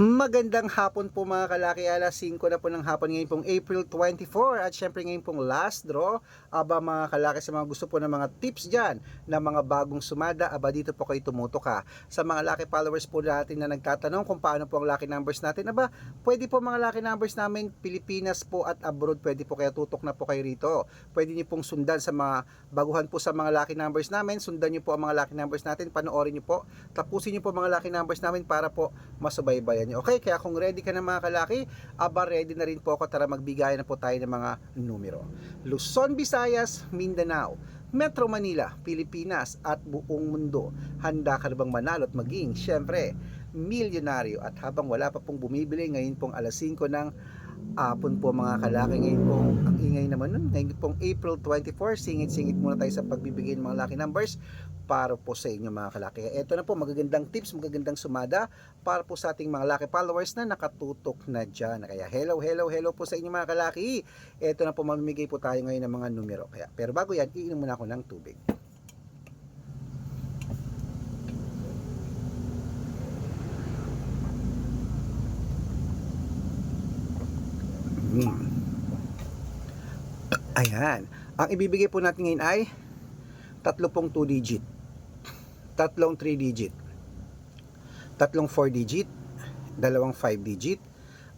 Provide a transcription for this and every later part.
Magandang hapon po mga kalaki, alas 5 na po ng hapon ngayon pong April 24 at syempre ngayon pong last draw. Aba mga kalaki, sa mga gusto po ng mga tips dyan na mga bagong sumada, aba dito po kayo tumutok ha. Sa mga lucky followers po natin na nagtatanong kung paano po ang lucky numbers natin, aba pwede po mga lucky numbers namin Pilipinas po at abroad, pwede po kaya tutok na po kayo rito. Pwede niyo pong sundan sa mga baguhan po sa mga lucky numbers namin, sundan niyo po ang mga lucky numbers natin, panoorin niyo po, tapusin niyo po mga lucky numbers namin para po masubaybayan nyo. Okay, kaya kung ready ka na mga kalaki, aba ready na rin po ako, tara magbigay na po tayo ng mga numero. Luzon, Visayas, Mindanao, Metro Manila, Pilipinas at buong mundo. Handa ka na bang manalo at maging, syempre, milyonaryo? At habang wala pa pong bumibili, ngayon pong alas 5 ng hapon po mga kalaki, ngayon pong ang ingay naman nun, ngayon pong April 24, singit-singit muna tayo sa pagbibigay ng mga lucky numbers para po sa inyo mga kalaki. Ito na po, magagandang tips, magagandang sumada para po sa ating mga lucky followers na nakatutok na dyan. Kaya hello po sa inyo mga kalaki. Ito na po, mamimigay po tayo ngayon ng mga numero. Kaya, pero bago yan, iinom muna ako ng tubig. Ayan. Ang ibibigay po natin ngayon ay tatlo pong 2 digit, tatlong 3 digit, tatlong 4 digit, dalawang 5 digit,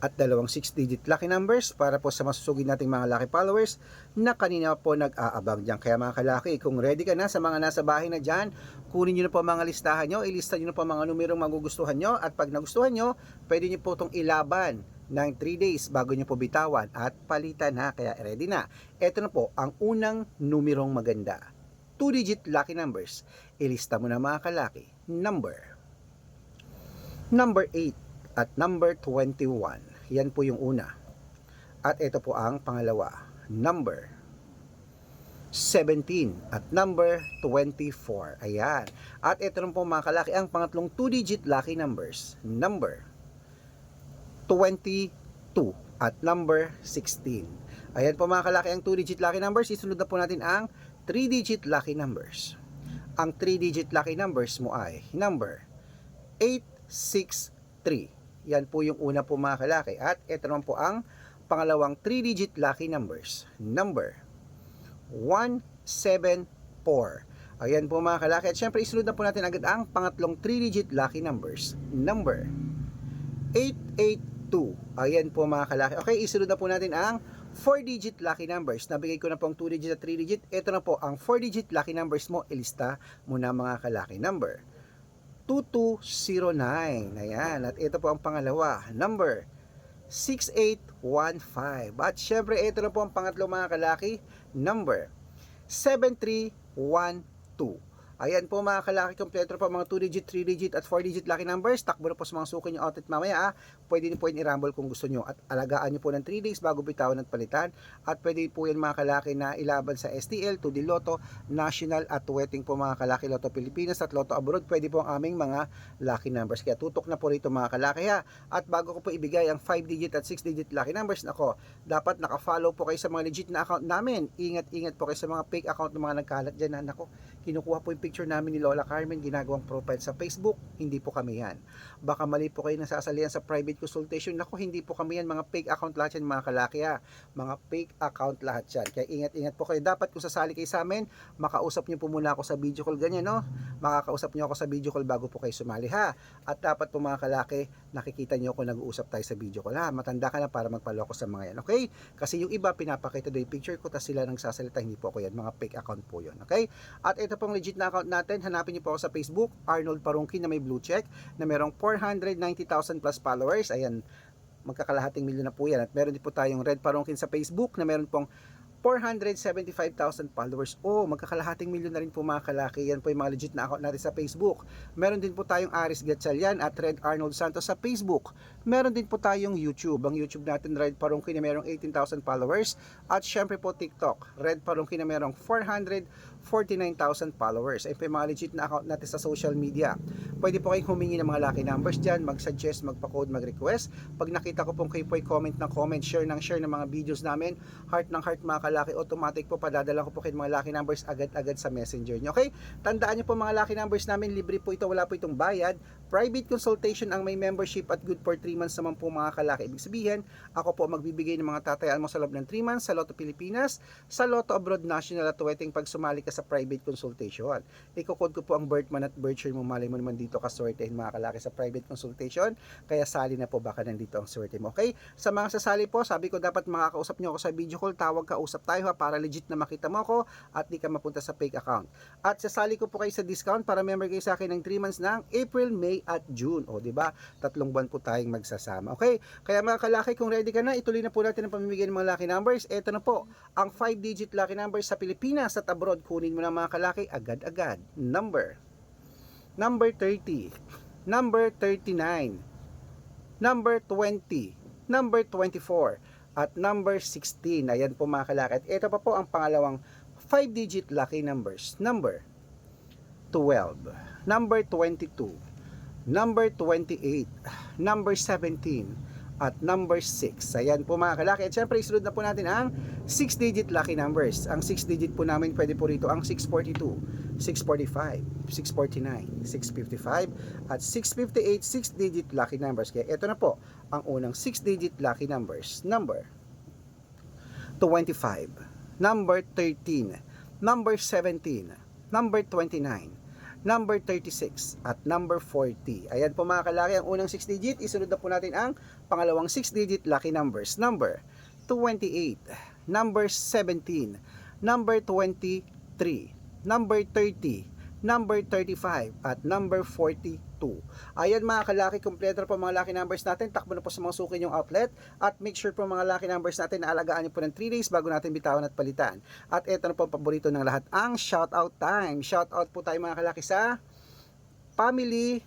at dalawang 6 digit lucky numbers para po sa masusugid nating mga lucky followers na kanina po nag-aabang dyan. Kaya mga kalaki, kung ready ka na, sa mga nasa bahay na dyan, kunin nyo na po mga listahan nyo, ilista nyo na po mga numerong magugustuhan nyo, at pag nagustuhan nyo, pwede nyo po itong ilaban ng 3 days bago nyo po bitawan at palitan ha. Kaya ready na. Ito na po ang unang numerong maganda, 2 digit lucky numbers. Ilista mo na mga kalaki. Number 8 at number 21. Yan po yung una. At ito po ang pangalawa, number 17 at number 24. Ayan. At ito rin po mga kalaki ang pangatlong 2 digit lucky numbers, number 22 at number 16. Ayan po mga kalaki ang 2 digit lucky numbers. Isunod na po natin ang 3 digit lucky numbers. Ang 3 digit lucky numbers mo ay number 863. Yan po yung una po mga kalaki. At ito naman po ang pangalawang 3 digit lucky numbers, number 174. Ayan po mga kalaki. At syempre isunod na po natin agad ang pangatlong 3 digit lucky numbers, number 882. Ayan po mga kalaki. Okay, isunod na po natin ang 4 digit lucky numbers. Nabigay ko na po ang 2 digit at 3 digit. Ito na po ang 4 digit lucky numbers mo. Ilista muna mga kalaki. Number 2209. Ayan. At ito po ang pangalawa, number 6815. At syempre ito na po ang pangatlo mga kalaki, number 7312. Ayan po mga kalaki, kompleto po mga 2 digit, 3 digit at 4 digit lucky numbers. Takbo na po sa mga suki nyo outlet mamaya. Pwede niyo po yung i-rumble kung gusto nyo. At alagaan nyo po ng 3 days bago bitawan at palitan. At pwede po yan mga kalaki na ilaban sa STL, 2D Lotto, National at Wedding po mga kalaki, Lotto Pilipinas at Lotto Abroad. Pwede po ang aming mga lucky numbers. Kaya tutok na po rito mga kalaki ha. At bago ko po ibigay ang 5 digit at 6 digit lucky numbers, nako, dapat naka-follow po kayo sa mga legit na account namin. Ingat po kayo sa mga fake account ng mga nagkalat dyan ha. Nako, kinukuha po yung picture namin ni Lola Carmen, ginagawang profile sa Facebook. Hindi po kami yan. Baka mali po kayo nasasalihan sa private consultation. Naku, hindi po kami yan. Mga fake account lahat yan mga kalaki ha. Mga fake account lahat yan. Kaya ingat po kayo. Dapat kung sasali kayo sa amin, makausap nyo po muna ako sa video call ganyan no. Makakausap nyo ako sa video call bago po kayo sumali ha. At dapat po mga kalaki, nakikita nyo ako nag-uusap tayo sa video call ha. Matanda ka na para magpaloko sa mga yan. Okay? Kasi yung iba pinapakita doon yung picture ko tapos sila nang sasalita. Hindi po ako yan. Mga fake account po yun. Okay? At ito pong legit na account natin, hanapin niyo po ako sa Facebook, Arnold Parungkin na may blue check, na merong 490,000 plus followers. Ayan, magkakalahating milyon na po yan. At meron din po tayong Red Parungkin sa Facebook na meron pong 475,000 followers. Oh, magkakalahating milyon na rin po mga kalaki. Yan po yung mga legit na account natin sa Facebook. Meron din po tayong Aris Gatchalian at Red Arnold Santos sa Facebook. Meron din po tayong YouTube. Ang YouTube natin, Red Parungkin na merong 18,000 followers. At syempre po TikTok, Red Parungkin na merong 49,000 followers. Ayun po yung mga legit na account natin sa social media. Pwede po kayong humingi ng mga lucky numbers dyan, mag-suggest, magpa-code, mag-request. Pag nakita ko pong kayo po ay comment ng comment, share ng mga videos namin, heart ng heart mga kalaki, automatic po padadala ko po kayo mga lucky numbers agad-agad sa messenger nyo. Okay? Tandaan nyo po mga lucky numbers namin, libre po ito, wala po itong bayad. Private consultation ang may membership at good for 3 months naman po mga kalaki. Ibig sabihin, ako po magbibigay ng mga tatayaan mo sa loob ng 3 months sa Lotto Pilipinas, sa Lotto Abroad National at wedding pag sumali ka sa private consultation. Iko-code ko po ang birth month at birth year mo, malay mo naman dito ka swertehin mga kalaki sa private consultation, kaya sali na po baka nandito ang swerte mo. Okay? Sa mga sasali po, sabi ko dapat makakausap nyo ako sa video call, tawag ka, usap tayo ha, para legit na makita mo ako at di ka mapunta sa fake account. At sasali ko po kayo sa discount para member kayo sa akin ng 3 months ng April, May at June. O, di ba? 3 buwan po tayong magsasama. Okay? Kaya mga kalaki, kung ready ka na, ituloy na po natin ang pamimigay ng mga lucky numbers. Ito na po, ang 5-digit lucky numbers sa Pilipinas at abroad. Kunin mo na mga kalaki agad-agad. Number 30, number 39, number 20, number 24, at number 16. Ayan po mga kalaki. At ito pa po ang pangalawang 5-digit lucky numbers. Number 12, number 22, number 28, number 17, at number 6. Ayan po mga kalaki. At syempre, isunod na po natin ang 6-digit lucky numbers. Ang 6-digit po namin, pwede po rito ang 642, 645, 649, 655, at 658 6-digit lucky numbers. Kaya ito na po ang unang 6-digit lucky numbers. Number 25, number 13, number 17, number 29, number 36, at number 40. Ayan po mga kalaki, ang unang 6-digit. Isunod na po natin ang pangalawang 6-digit lucky numbers. Number 28, number 17, number 23, number 30, number 35, at number 42. Ayan mga kalaki, kompleto po mga lucky numbers natin. Takbo na po sa mga suki yung outlet. At make sure po mga lucky numbers natin na alagaan nyo po ng 3 days bago natin bitawan at palitan. At ito na po ang paborito ng lahat, ang shoutout time. Shoutout po tayo mga kalaki sa Family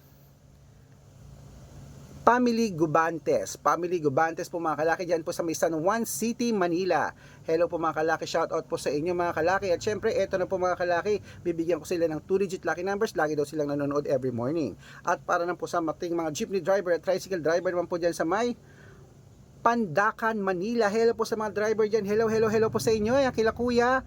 Gubantes. Family Gubantes po mga kalaki, dyan po sa may San Juan City, Manila. Hello po mga kalaki, shout out po sa inyo mga kalaki. At syempre, eto na po mga kalaki, bibigyan ko sila ng 2-digit lucky numbers. Lagi daw silang nanonood every morning. At para na po sa mating mga jeepney driver at tricycle driver naman po dyan sa may Pandacan, Manila. Hello po sa mga driver dyan. Hello po sa inyo. Kila kuya,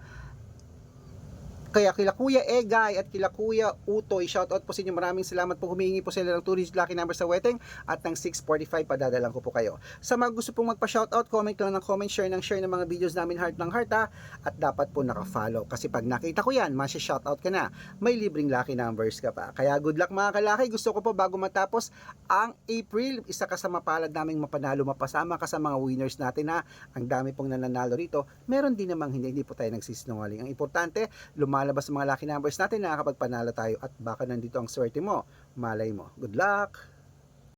kaya kila Kuya Egay at kila Kuya Utoy, shoutout po sa inyo. Maraming salamat po. Humihingi po sila ng 2-digit lucky number sa wedding at ng 645 padadalang ko po kayo. Sa mga gusto pong magpa-shoutout, comment lang ng comment, share ng mga videos namin, heart ng heart ha. At dapat po naka-follow kasi pag nakita ko yan, masya-shoutout ka na. May libreng lucky numbers ka pa. Kaya good luck mga kalaki. Gusto ko po bago matapos ang April, isa ka sa mapalad naming mapanalo, mapasama ka sa mga winners natin ha. Ang dami pong nananalo rito. Meron din namang hindi po tayo nagsisinungaling. Ang importante, lumalabas ang mga lucky numbers natin, nakakapagpanalo tayo at baka nandito ang swerte mo. Malay mo. Good luck!